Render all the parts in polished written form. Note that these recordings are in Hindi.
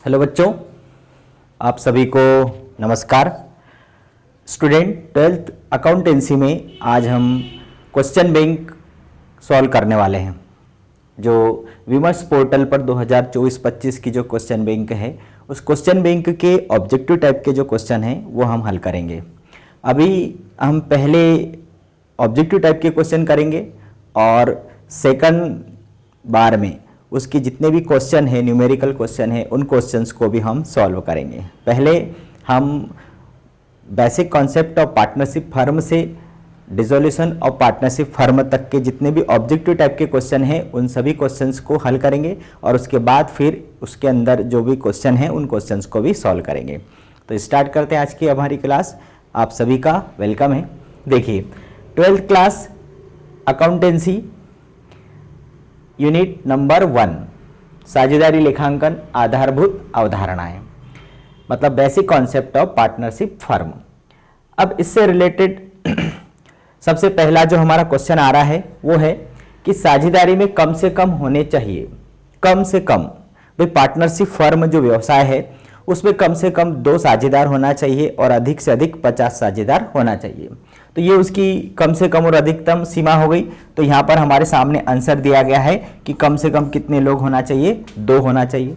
हेलो बच्चों, आप सभी को नमस्कार। स्टूडेंट, ट्वेल्थ अकाउंटेंसी में आज हम क्वेश्चन बैंक सॉल्व करने वाले हैं। जो विमर्श पोर्टल पर 2024-25 की जो क्वेश्चन बैंक है, उस क्वेश्चन बैंक के ऑब्जेक्टिव टाइप के जो क्वेश्चन हैं वो हम हल करेंगे। अभी हम पहले ऑब्जेक्टिव टाइप के क्वेश्चन करेंगे और सेकंड बार में उसके जितने भी क्वेश्चन है, न्यूमेरिकल क्वेश्चन है, उन क्वेश्चंस को भी हम सॉल्व करेंगे। पहले हम basic concept of partnership firm से डिसोल्यूशन ऑफ पार्टनरशिप फर्म तक के जितने भी ऑब्जेक्टिव टाइप के क्वेश्चन हैं उन सभी क्वेश्चंस को हल करेंगे और उसके बाद फिर उसके अंदर जो भी क्वेश्चन हैं उन क्वेश्चंस को भी सॉल्व करेंगे। तो स्टार्ट करते हैं आज की हमारी क्लास। आप सभी का वेलकम है। देखिए, 12th class accountancy unit number 1 साझेदारी लेखांकन आधारभूत अवधारणाएं, मतलब basic concept of partnership firm. अब इससे रिलेटेड सबसे पहला जो हमारा क्वेश्चन आ रहा है वो है कि साझेदारी में कम से कम होने चाहिए, कम से कम भाई पार्टनरशिप फर्म जो व्यवसाय है उसमें कम से कम 2 साझेदार होना चाहिए और अधिक से अधिक 50 साझेदार होना चाहिए। तो ये उसकी कम से कम और अधिकतम सीमा हो गई। तो यहाँ पर हमारे सामने आंसर दिया गया है कि कम से कम कितने लोग होना चाहिए, 2 होना चाहिए।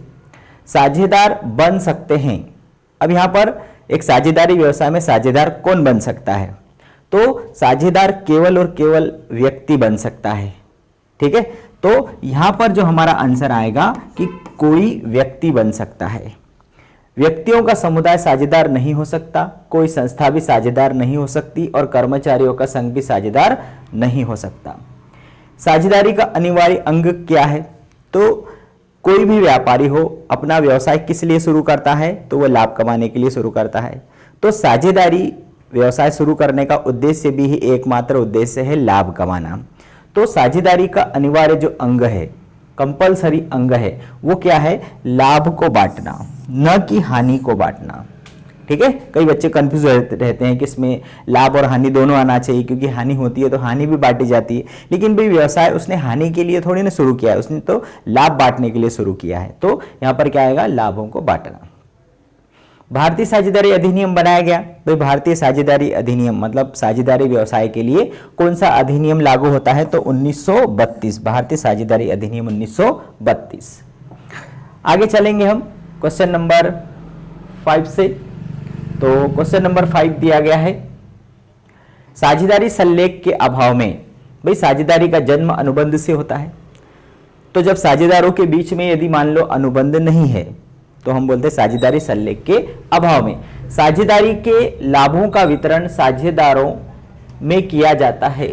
साझेदार बन सकते हैं। अब यहाँ पर एक साझेदारी व्यवसाय में साझेदार कौन बन सकता है? तो साझेदार केवल और केवल व्यक्ति बन सकता है। ठीक है, तो यहाँ पर जो हमारा आंसर आएगा कि कोई व्यक्ति बन सकता है। व्यक्तियों का समुदाय साझेदार नहीं हो सकता, कोई संस्था भी साझेदार नहीं हो सकती और कर्मचारियों का संघ भी साझेदार नहीं हो सकता। साझेदारी का अनिवार्य अंग क्या है? तो कोई भी व्यापारी हो अपना व्यवसाय किस लिए शुरू करता है? तो वो लाभ कमाने के लिए शुरू करता है। तो साझेदारी व्यवसाय शुरू करने का उद्देश्य भी ही एकमात्र उद्देश्य है लाभ कमाना। तो साझेदारी का अनिवार्य जो अंग है, कंपलसरी अंग है, वो क्या है? लाभ को बांटना, न कि हानि को बांटना। ठीक है, कई बच्चे कंफ्यूज रहते हैं कि इसमें लाभ और हानि दोनों आना चाहिए, क्योंकि हानि होती है तो हानि भी बांटी जाती है। लेकिन भाई व्यवसाय उसने हानि के लिए थोड़ी ना शुरू किया है, उसने तो लाभ बांटने के लिए शुरू किया है। तो यहाँ पर क्या आएगा? लाभों को बांटना। भारतीय साझेदारी अधिनियम बनाया गया। तो भारतीय साझेदारी अधिनियम मतलब साझेदारी व्यवसाय के लिए कौन सा अधिनियम लागू होता है? तो 1932, भारतीय साझेदारी अधिनियम 1932। आगे चलेंगे हम क्वेश्चन नंबर 5 से। तो क्वेश्चन नंबर 5 दिया गया है, साझेदारी सल्लेख के अभाव में। भाई साझेदारी का जन्म अनुबंध से होता है। तो जब साझेदारों के बीच में यदि मान लो अनुबंध नहीं है तो हम बोलते हैं साझेदारी सल्लेख के अभाव में। साझेदारी के लाभों का वितरण साझेदारों में किया जाता है।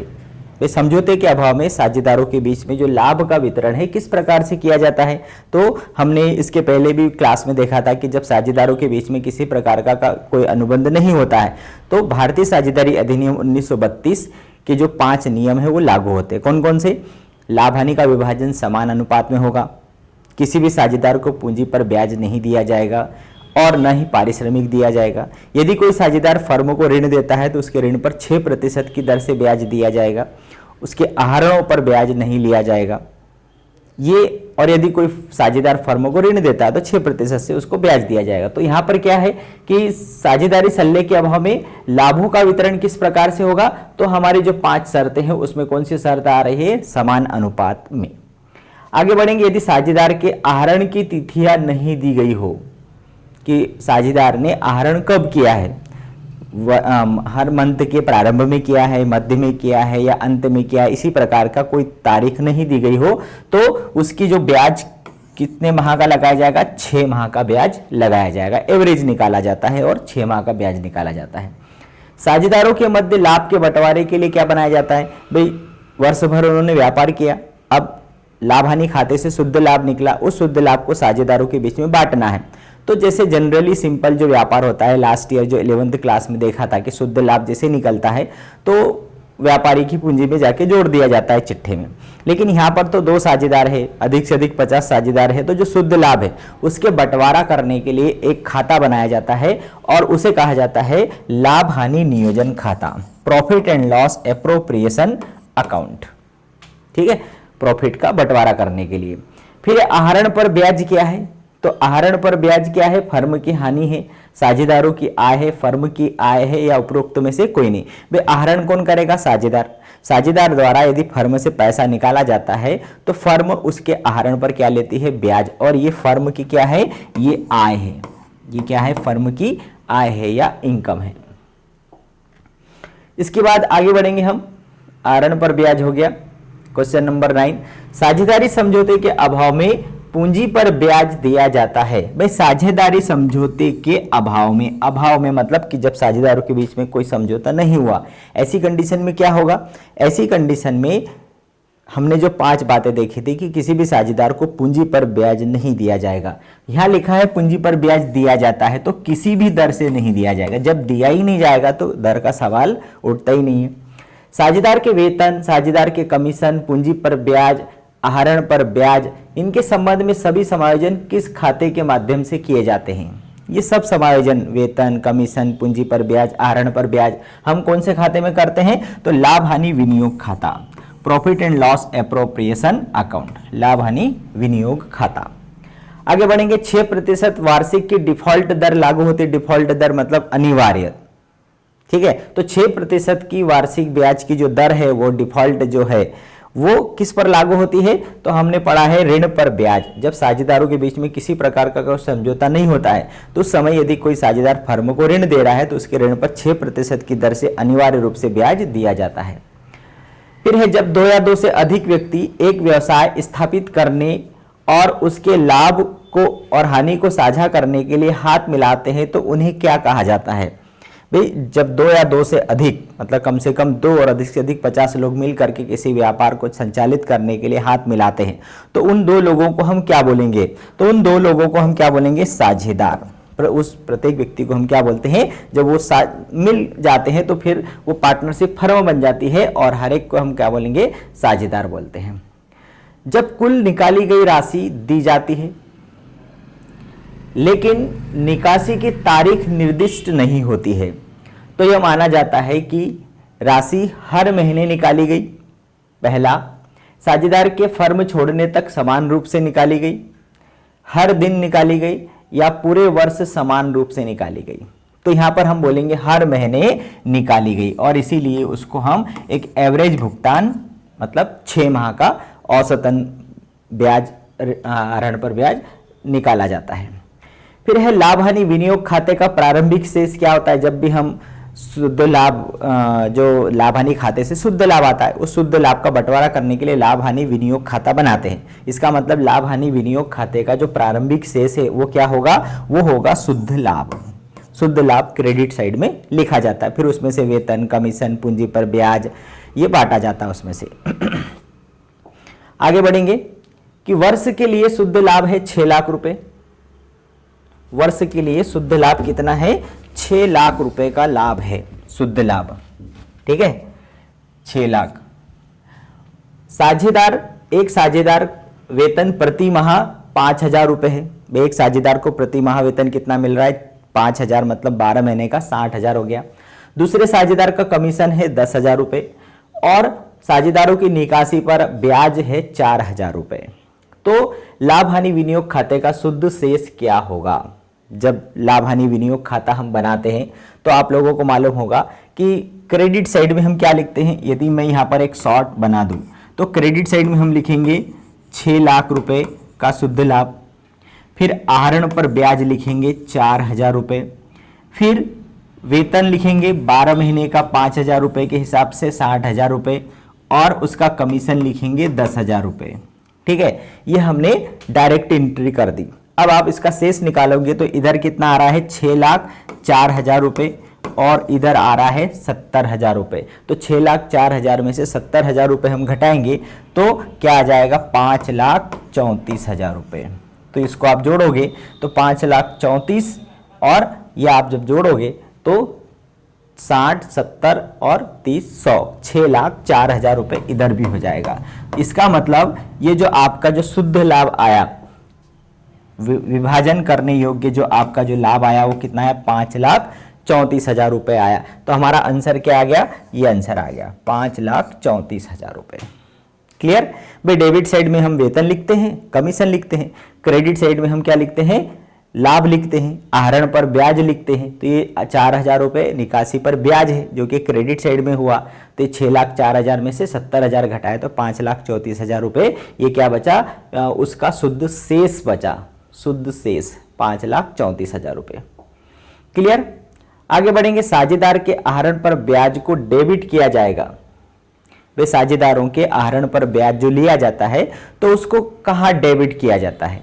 वे समझौते के अभाव में साझेदारों के बीच में जो लाभ का वितरण है किस प्रकार से किया जाता है? तो हमने इसके पहले भी क्लास में देखा था कि जब साझेदारों के बीच में किसी प्रकार का कोई अनुबंध नहीं होता है तो भारतीय साझेदारी अधिनियम 1932 के जो 5 नियम है वो लागू होते हैं। कौन कौन से? लाभ हानि का विभाजन समान अनुपात में होगा, किसी भी साझेदार को पूंजी पर ब्याज नहीं दिया जाएगा और न ही पारिश्रमिक दिया जाएगा। यदि कोई साझेदार फर्मों को ऋण देता है तो उसके ऋण पर 6% की दर से ब्याज दिया जाएगा, उसके आहरणों पर ब्याज नहीं लिया जाएगा। ये और यदि कोई साझेदार फर्मों को ऋण देता है तो 6% से उसको ब्याज दिया जाएगा। तो यहाँ पर क्या है कि साझेदारी सल्लेख के अभाव में लाभों का वितरण किस प्रकार से होगा? तो हमारी जो 5 शर्तें हैं उसमें कौन सी शर्त आ रही है? समान अनुपात में। आगे बढ़ेंगे, यदि साझेदार के आहरण की तिथियां नहीं दी गई हो कि साझेदार ने आहरण कब किया है, हर मंथ के प्रारंभ में किया है, मध्य में किया है या अंत में किया है, इसी प्रकार का कोई तारीख नहीं दी गई हो तो उसकी जो ब्याज कितने माह का लगाया जाएगा? 6 माह का ब्याज लगाया जाएगा। एवरेज निकाला जाता है और 6 माह का ब्याज निकाला जाता है। साझेदारों के मध्य लाभ के बंटवारे के लिए क्या बनाया जाता है? भाई वर्ष भर उन्होंने व्यापार किया, अब लाभ हानि खाते से शुद्ध लाभ निकला, उस शुद्ध लाभ को साझेदारों के बीच में बांटना है। तो जैसे जनरली सिंपल जो व्यापार होता है, लास्ट ईयर जो 11th क्लास में देखा था कि शुद्ध लाभ जैसे निकलता है तो व्यापारी की पूंजी में जाके जोड़ दिया जाता है चिट्ठे में। लेकिन यहाँ पर तो 2 साझेदार है, अधिक से अधिक 50 साझेदार है, तो जो शुद्ध लाभ है उसके बंटवारा करने के लिए एक खाता बनाया जाता है और उसे कहा जाता है लाभ हानि नियोजन खाता, profit and loss appropriation account. ठीक है, प्रॉफिट का बंटवारा करने के लिए। फिर आहरण पर ब्याज क्या है? तो आहरण पर ब्याज क्या है? फर्म की हानि है, साझेदारों की आय है, फर्म की आय है, या उपरोक्त में से कोई नहीं। भाई आहरण कौन करेगा? साझेदार। साझेदार द्वारा यदि फर्म से पैसा निकाला जाता है तो फर्म उसके आहरण पर क्या लेती है? ब्याज। और ये फर्म की क्या है? ये आय है। ये क्या है? फर्म की आय है या इनकम है। इसके बाद आगे बढ़ेंगे हम। आहरण पर ब्याज हो गया। क्वेश्चन नंबर 9, साझेदारी समझौते के अभाव में पूंजी पर ब्याज दिया जाता है। भाई साझेदारी समझौते के अभाव में मतलब कि जब साझेदारों के बीच में कोई समझौता नहीं हुआ, ऐसी कंडीशन में क्या होगा? ऐसी कंडीशन में हमने जो 5 बातें देखी थी कि किसी भी साझेदार को पूंजी पर ब्याज नहीं दिया जाएगा। यहां लिखा है पूंजी पर ब्याज दिया जाता है, तो किसी भी दर से नहीं दिया जाएगा। जब दिया ही नहीं जाएगा तो दर का सवाल उठता ही नहीं है। साझेदार के वेतन, साझेदार के कमीशन, पूंजी पर ब्याज, आहरण पर ब्याज, इनके संबंध में सभी समायोजन किस खाते के माध्यम से किए जाते हैं? ये सब समायोजन, वेतन, कमीशन, पूंजी पर ब्याज, आहरण पर ब्याज, हम कौन से खाते में करते हैं? तो लाभ हानि विनियोग खाता, profit and loss appropriation account, लाभ हानि विनियोग खाता। आगे बढ़ेंगे। 6% वार्षिक की डिफॉल्ट दर लागू होती है। डिफॉल्ट दर मतलब अनिवार्य, ठीक है। तो 6% की वार्षिक ब्याज की जो दर है वो डिफॉल्ट जो है वो किस पर लागू होती है? तो हमने पढ़ा है ऋण पर ब्याज। जब साझेदारों के बीच में किसी प्रकार का कोई समझौता नहीं होता है तो उस समय यदि कोई साझेदार फर्म को ऋण दे रहा है तो उसके ऋण पर 6% की दर से अनिवार्य रूप से ब्याज दिया जाता है। फिर है जब 2 या 2 से अधिक व्यक्ति एक व्यवसाय स्थापित करने और उसके लाभ को और हानि को साझा करने के लिए हाथ मिलाते हैं तो उन्हें क्या कहा जाता है? भाई जब 2 या 2 से अधिक मतलब कम से कम 2 और अधिक से अधिक 50 लोग मिल करके किसी व्यापार को संचालित करने के लिए हाथ मिलाते हैं तो उन 2 लोगों को हम क्या बोलेंगे? तो उन 2 लोगों को हम क्या बोलेंगे? साझेदार। पर उस प्रत्येक व्यक्ति को हम क्या बोलते हैं? जब वो मिल जाते हैं तो फिर वो पार्टनरशिप फर्म बन जाती है और हर एक को हम क्या बोलेंगे? साझेदार बोलते हैं। जब कुल निकाली गई राशि दी जाती है लेकिन निकासी की तारीख निर्दिष्ट नहीं होती है तो यह माना जाता है कि राशि हर महीने निकाली गई। पहला, साझेदार के फर्म छोड़ने तक समान रूप से निकाली गई, हर दिन निकाली गई, या पूरे वर्ष समान रूप से निकाली गई। तो यहां पर हम बोलेंगे हर महीने निकाली गई और इसीलिए उसको हम एक एवरेज भुगतान मतलब 6 माह का औसतन ब्याज, आहरण पर ब्याज निकाला जाता है। फिर है लाभ हानि विनियोग खाते का प्रारंभिक शेष क्या होता है? जब भी हम शुद्ध लाभ जो लाभ हानि खाते से शुद्ध लाभ आता है उस शुद्ध लाभ का बंटवारा करने के लिए लाभ हानि विनियोग खाता बनाते हैं। इसका मतलब लाभ हानि विनियोग खाते का जो प्रारंभिक शेष है वो क्या होगा? वो होगा शुद्ध लाभ। शुद्ध लाभ क्रेडिट साइड में लिखा जाता है। फिर उसमें से वेतन, कमीशन, पूंजी पर ब्याज ये बांटा जाता है उसमें से। आगे बढ़ेंगे कि वर्ष के लिए शुद्ध लाभ है 6 लाख रुपए। वर्ष के लिए शुद्ध लाभ कितना है? 6 लाख रुपए का लाभ है शुद्ध लाभ, ठीक है, 6 लाख। साझेदार, एक साझेदार वेतन प्रति माह 5,000 रुपए है। एक साझेदार को प्रति माह वेतन कितना मिल रहा है? 5,000 मतलब 12 महीने का 60,000 हो गया। दूसरे साझेदार का कमीशन है 10,000 रुपए और साझेदारों की निकासी पर ब्याज है 4,000 रुपए। तो लाभ हानि विनियोग खाते का शुद्ध शेष क्या होगा? जब लाभ हानि विनियोग खाता हम बनाते हैं तो आप लोगों को मालूम होगा कि क्रेडिट साइड में हम क्या लिखते हैं। यदि मैं यहाँ पर एक शॉर्ट बना दूं तो क्रेडिट साइड में हम लिखेंगे 6 लाख रुपए का शुद्ध लाभ, फिर आहरण पर ब्याज लिखेंगे 4,000 रुपए, फिर वेतन लिखेंगे 12 महीने का 5,000 रुपए के हिसाब से 60,000 रुपए और उसका कमीशन लिखेंगे 10,000 रुपए, ठीक है। ये हमने डायरेक्ट एंट्री कर दी। अब आप इसका शेष निकालोगे तो इधर कितना आ रहा है? 6,04,000 रुपए और इधर आ रहा है 70,000 रुपए। तो 6,04,000 में से 70,000 रुपए हम घटाएंगे तो क्या आ जाएगा? 5,34,000 रुपए। तो इसको आप जोड़ोगे तो 5,34,000 और ये आप जब जोड़ोगे तो 60, 70 और 30, 100, 6,04,000 रुपए इधर भी हो जाएगा। इसका मतलब ये जो आपका जो शुद्ध लाभ आया, विभाजन करने योग्य जो आपका जो लाभ आया वो कितना है? 5,34,000 रुपए आया। तो हमारा आंसर क्या आ गया? ये आंसर आ गया 5,34,000 रुपए। क्लियर। भाई डेबिट साइड में हम वेतन लिखते हैं, कमीशन लिखते हैं, क्रेडिट साइड में हम क्या लिखते हैं, लाभ लिखते हैं, आहरण पर ब्याज लिखते हैं। तो ये 4,000 रुपये निकासी पर ब्याज है जो कि क्रेडिट साइड में हुआ। तो ये 6,04,000 में से 70,000 घटाए तो 5,34,000 रुपये ये क्या बचा, उसका शुद्ध शेष बचा, शुद्ध शेष 5,34,000 रुपये। क्लियर। आगे बढ़ेंगे, साझेदार के आहरण पर ब्याज को डेबिट किया जाएगा। वे साझेदारों के आहरण पर ब्याज जो लिया जाता है तो उसको कहाँ डेबिट किया जाता है,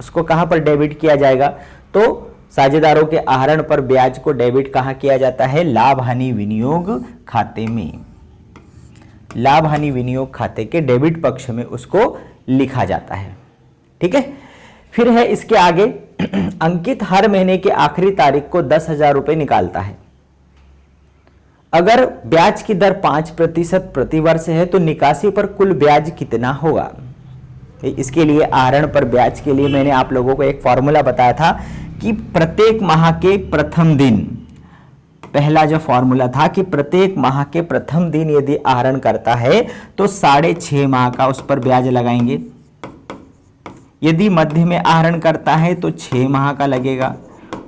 उसको कहाँ पर डेबिट किया जाएगा, तो साझेदारों के आहरण पर ब्याज को डेबिट कहाँ किया जाता है, लाभ हानि विनियोग खाते में, लाभ हानि विनियोग खाते के डेबिट पक्ष में उसको लिखा जाता है। ठीक है। फिर है इसके आगे, अंकित हर महीने के आखिरी तारीख को 10,000 रुपये निकालता है। अगर ब्याज की दर 5% प्रतिवर्ष है तो निकासी पर कुल ब्याज कितना होगा। इसके लिए आहरण पर ब्याज के लिए मैंने आप लोगों को एक फॉर्मूला बताया था कि प्रत्येक माह के प्रथम दिन, पहला जो फॉर्मूला था कि प्रत्येक माह के प्रथम दिन यदि आहरण करता है तो 6.5 माह का उस पर ब्याज लगाएंगे। यदि मध्य में आहरण करता है तो 6 माह का लगेगा,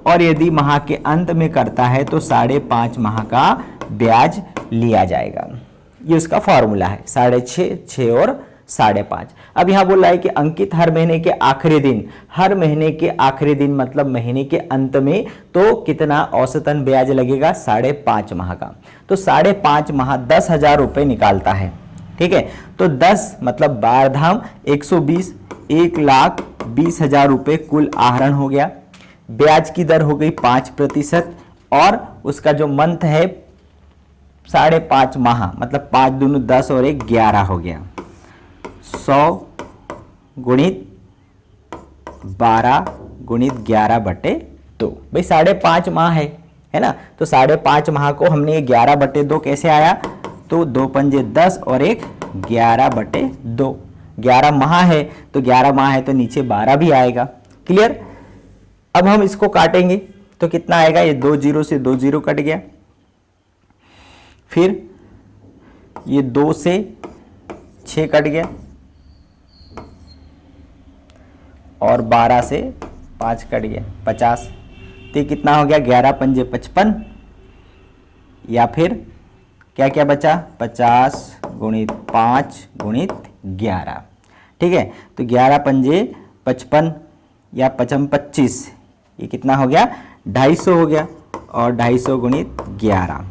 और यदि माह के अंत में करता है तो 5.5 माह का ब्याज लिया जाएगा। ये उसका फॉर्मूला है, 6.5, 6 और 5.5। अब यहां बोल रहा है कि अंकित हर महीने के आखिरी दिन, हर महीने के आखिरी दिन मतलब महीने के अंत में, तो कितना औसतन ब्याज लगेगा, 5.5 माह का। तो 5.5 माह 10,000 रुपये निकालता है। ठीक है। तो 10 मतलब 12 धाम 120, 1,20,000 रुपये कुल आहरण हो गया। ब्याज की दर हो गई 5% और उसका जो मंथ है 5.5 माह मतलब 5 दूनी 10 और 1 11 हो गया। 100 गुणित 12 गुणित 11/2। भाई 5.5 माह है ना, तो 5.5 माह को हमने 11/2 कैसे आया, तो 2 पंजे 10 और 1 11/2। 11 माह है तो 11 माह है तो नीचे 12 भी आएगा। क्लियर। अब हम इसको काटेंगे तो कितना आएगा, ये 2 0 से 2 0 कट गया, फिर ये 2 से 6 कट गया और 12 से 5 कट गया, 50। तो कितना हो गया, 11 पंजे 55, या फिर क्या क्या बचा, 50 गुणित 5 गुणित 11। ठीक है। तो 11 पंजे 55 या 55 ये कितना हो गया, 250 हो गया, और 250 गुणित 11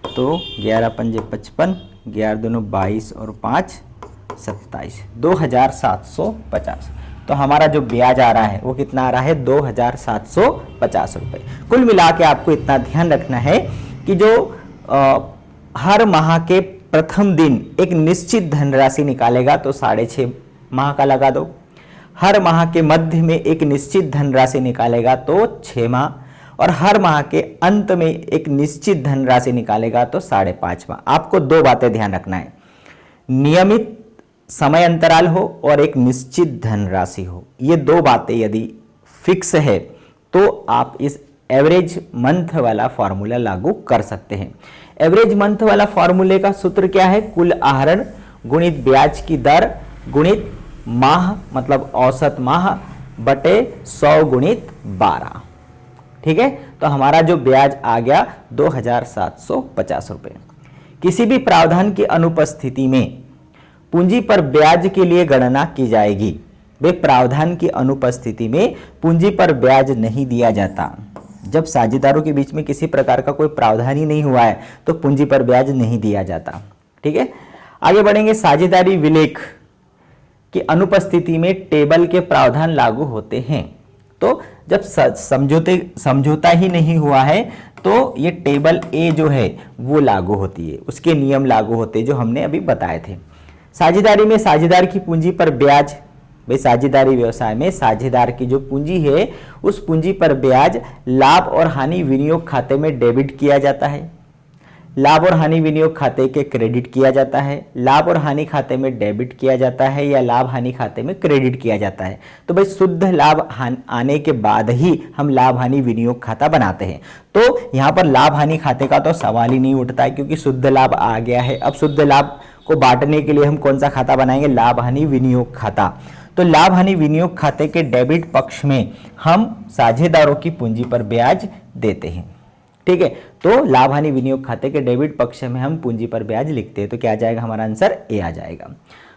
तो 11 पंजे 55, 11 दूनी 22 और 5 27, 2,750। तो हमारा जो ब्याज आ रहा है वो कितना आ रहा है, 2,750 रुपये। कुल मिला के आपको इतना ध्यान रखना है कि जो हर माह के प्रथम दिन एक निश्चित धनराशि निकालेगा तो 6.5 माह का लगा दो, हर माह के मध्य में एक निश्चित धनराशि निकालेगा तो 6 माह, और हर माह के अंत में एक निश्चित धनराशि निकालेगा तो 5.5 माह। आपको 2 बातें ध्यान रखना है, नियमित समय अंतराल हो और एक निश्चित धनराशि हो। ये 2 बातें यदि फिक्स है तो आप इस एवरेज मंथ वाला फॉर्मूला लागू कर सकते हैं। एवरेज मंथ वाला फॉर्मूले का सूत्र क्या है, कुल आहरण गुणित ब्याज की दर गुणित माह मतलब औसत माह बटे 100 गुणित 12। ठीक है। तो हमारा जो ब्याज आ गया 2,750 रुपये। किसी भी प्रावधान की अनुपस्थिति में पूंजी पर ब्याज के लिए गणना की जाएगी। वे प्रावधान की अनुपस्थिति में पूंजी पर ब्याज नहीं दिया जाता। जब साझेदारों के बीच में किसी प्रकार का कोई प्रावधान ही नहीं हुआ है तो पूंजी पर ब्याज नहीं दिया जाता। ठीक है। आगे बढ़ेंगे, साझेदारी विलेख की अनुपस्थिति में टेबल के प्रावधान लागू होते हैं। तो जब समझौता ही नहीं हुआ है तो ये टेबल ए जो है वो लागू होती है, उसके नियम लागू होते हैं जो हमने अभी बताए थे। साझेदारी में साझेदार की पूंजी पर ब्याज, भाई साझेदारी व्यवसाय में साझेदार की जो पूंजी है उस पूंजी पर ब्याज लाभ और हानि विनियोग खाते में डेबिट किया जाता है, लाभ और हानि विनियोग खाते के क्रेडिट किया जाता है, लाभ और हानि खाते में डेबिट किया जाता है या लाभ हानि खाते में क्रेडिट किया जाता है। तो भाई शुद्ध लाभ आने के बाद ही हम लाभ हानि विनियोग खाता बनाते हैं। तो यहाँ पर लाभ हानि खाते का तो सवाल ही नहीं उठता है क्योंकि शुद्ध लाभ आ गया है। अब शुद्ध लाभ को बांटने के लिए हम कौन सा खाता बनाएंगे, लाभ हानि विनियोग खाता। तो लाभ हानि विनियोग खाते के डेबिट पक्ष में हम साझेदारों की पूंजी पर ब्याज देते हैं। ठीक है, तो लाभ हानि विनियोग खाते के डेबिट पक्ष में हम पूंजी पर ब्याज लिखते हैं। तो क्या आ जाएगा, हमारा आंसर ए आ जाएगा।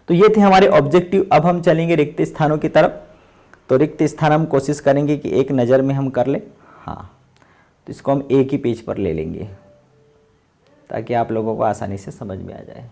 तो ये थे हमारे ऑब्जेक्टिव। अब हम चलेंगे रिक्त स्थानों की तरफ। तो रिक्त स्थान हम कोशिश करेंगे कि एक नज़र में हम कर लें। हाँ, तो इसको हम एक ही पेज पर ले लेंगे ताकि आप लोगों को आसानी से समझ में आ जाए।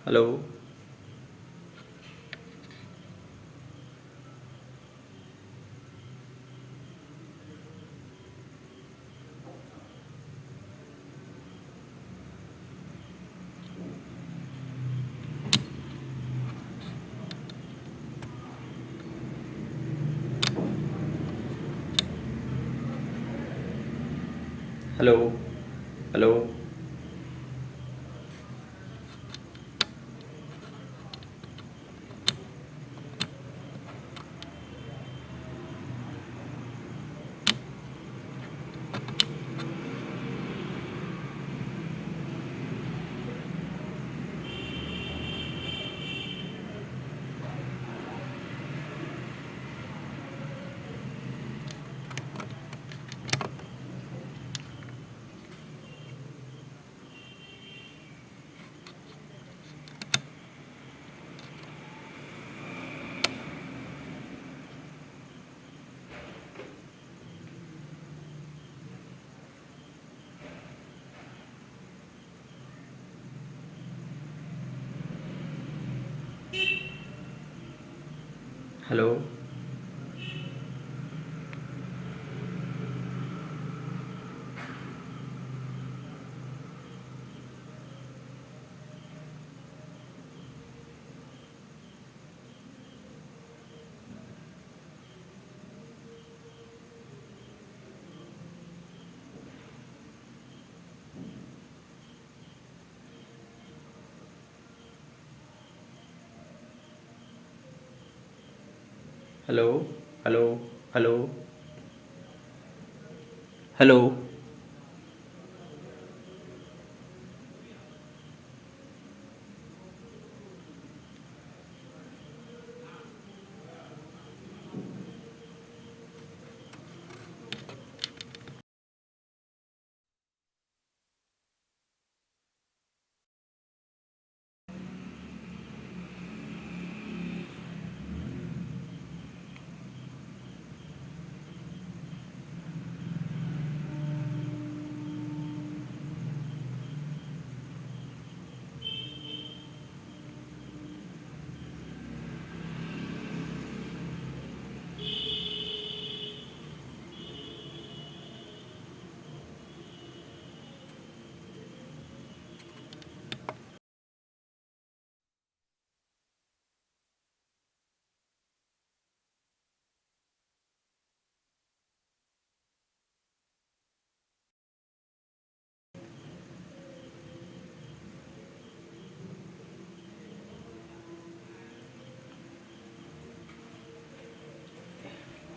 Hello. Hello. Hello. Hello. Hello. Hello. Hello. Hello.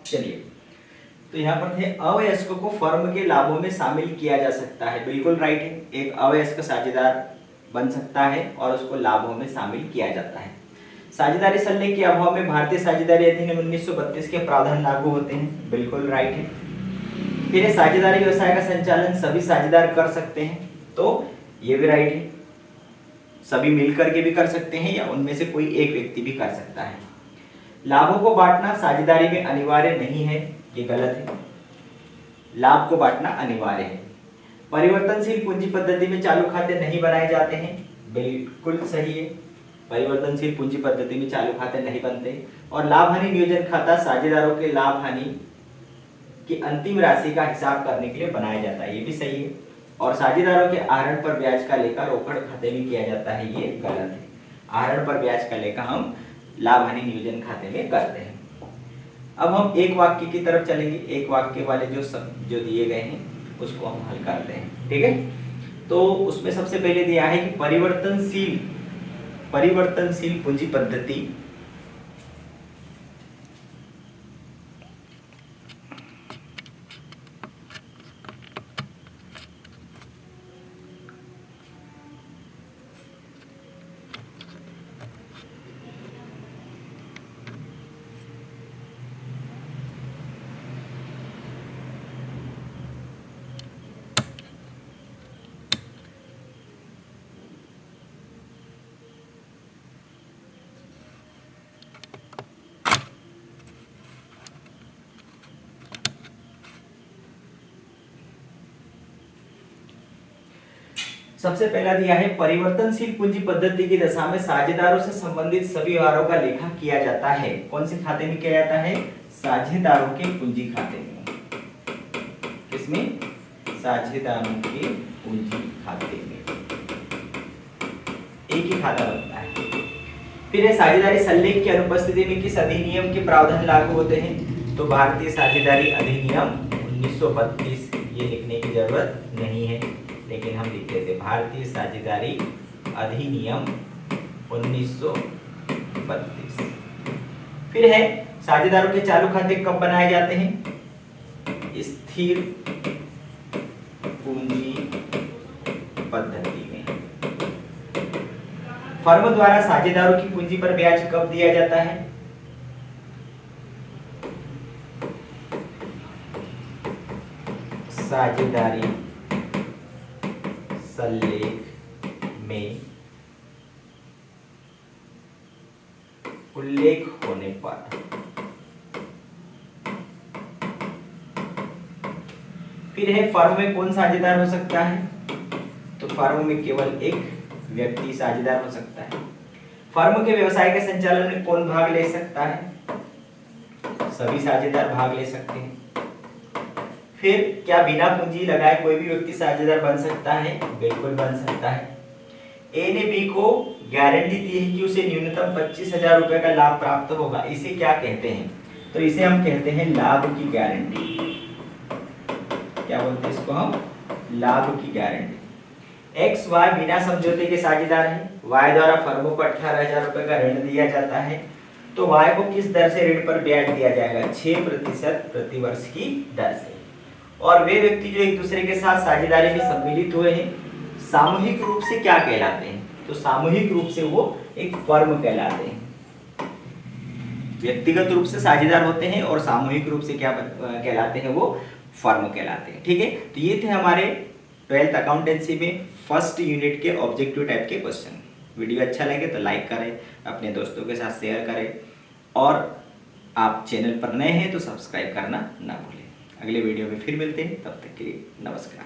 चलिए, तो यहाँ पर थे अवयस्क को फर्म के लाभों में शामिल किया जा सकता है। बिल्कुल राइट है, एक अवयस्क साझेदार बन सकता है और उसको लाभों में शामिल किया जाता है। साझेदारी सल्ले के अभाव में भारतीय साझेदारी अधिनियम 1932 के प्रावधान लागू होते हैं। बिल्कुल राइट है। फिर साझेदारी व्यवसाय का संचालन सभी साझेदार कर सकते हैं, तो ये भी राइट है। सभी मिलकर के भी कर सकते हैं या उनमें से कोई एक व्यक्ति भी कर सकता है। लाभों को बांटना साझेदारी में अनिवार्य नहीं है, ये गलत है। लाभ को बांटना अनिवार्य है। परिवर्तनशील पूंजी पद्धति में चालू खाते नहीं बनाए जाते हैं, बिल्कुल सही है। परिवर्तनशील पूंजी पद्धति में चालू खाते नहीं बनते। और लाभ हानि नियोजन खाता साझेदारों के लाभ हानि की अंतिम राशि का हिसाब करने के लिए बनाया जाता है, ये भी सही है। और साझेदारों के आहरण पर ब्याज का लेखा रोकड़ खाते में किया जाता है, ये गलत है। आहरण पर ब्याज का लेखा हम लाभ हानि नियोजन खाते में करते हैं। अब हम एक वाक्य की तरफ चलेंगे। एक वाक्य वाले जो दिए गए हैं उसको हम हल करते हैं, ठीक है। तो उसमें सबसे पहले दिया है कि परिवर्तनशील पूंजी पद्धति सबसे पहला दिया है परिवर्तनशील पूंजी पद्धति की दशा में साझेदारों से संबंधित सभी व्यवहारों का लेखा किया जाता है। कौन से खाते में किया जाता है? साझेदारों के पूंजी खाते में। किसमें? साझेदारों के पूंजी खाते में एक ही खाता बनता है। फिर है साझेदारी सल्लेख की अनुपस्थिति में किस अधिनियम के प्रावधान लागू होते हैं? तो भारतीय साझेदारी अधिनियम 1932। ये लिखने की जरूरत नहीं है, लेकिन हम लिख देते भारतीय साझेदारी अधिनियम 1932। फिर है साझेदारों के चालू खाते कब बनाए जाते हैं? स्थिर पूंजी पद्धति में। फर्म द्वारा साझेदारों की पूंजी पर ब्याज कब दिया जाता है? साझेदारी सल्लेख में उल्लेख होने पर। फिर है फर्म में कौन साझेदार हो सकता है? तो फर्म में केवल एक व्यक्ति साझेदार हो सकता है। फर्म के व्यवसाय के संचालन में कौन भाग ले सकता है? सभी साझेदार भाग ले सकते हैं। फिर क्या बिना पूंजी लगाए कोई भी व्यक्ति साझेदार बन सकता है? बिल्कुल बन सकता है। ए ने बी को गारंटी दी है कि उसे न्यूनतम 25,000 रुपए का लाभ प्राप्त होगा। इसे क्या कहते हैं? तो इसे हम कहते हैं लाभ की गारंटी। क्या बोलते हैं इसको हम? लाभ की गारंटी। एक्स वाई बिना समझौते के साझेदार है। वाई द्वारा फर्मों को 18,000 रुपए का ऋण दिया जाता है, तो वाई को किस दर से ऋण पर ब्याज दिया जाएगा? 6% प्रति वर्ष की दर से। और वे व्यक्ति जो एक दूसरे के साथ साझेदारी में सम्मिलित हुए हैं, सामूहिक रूप से क्या कहलाते हैं? तो सामूहिक रूप से वो एक फर्म कहलाते हैं। व्यक्तिगत रूप से साझेदार होते हैं और सामूहिक रूप से क्या कहलाते हैं? वो फर्म कहलाते हैं। ठीक है, तो ये थे हमारे 12th अकाउंटेंसी में फर्स्ट यूनिट के ऑब्जेक्टिव टाइप के क्वेश्चन। वीडियो अच्छा लगे तो लाइक करें, अपने दोस्तों के साथ शेयर करें, और आप चैनल पर नए हैं तो सब्सक्राइब करना ना भूलें। अगले वीडियो में फिर मिलते हैं, तब तक के लिए नमस्कार।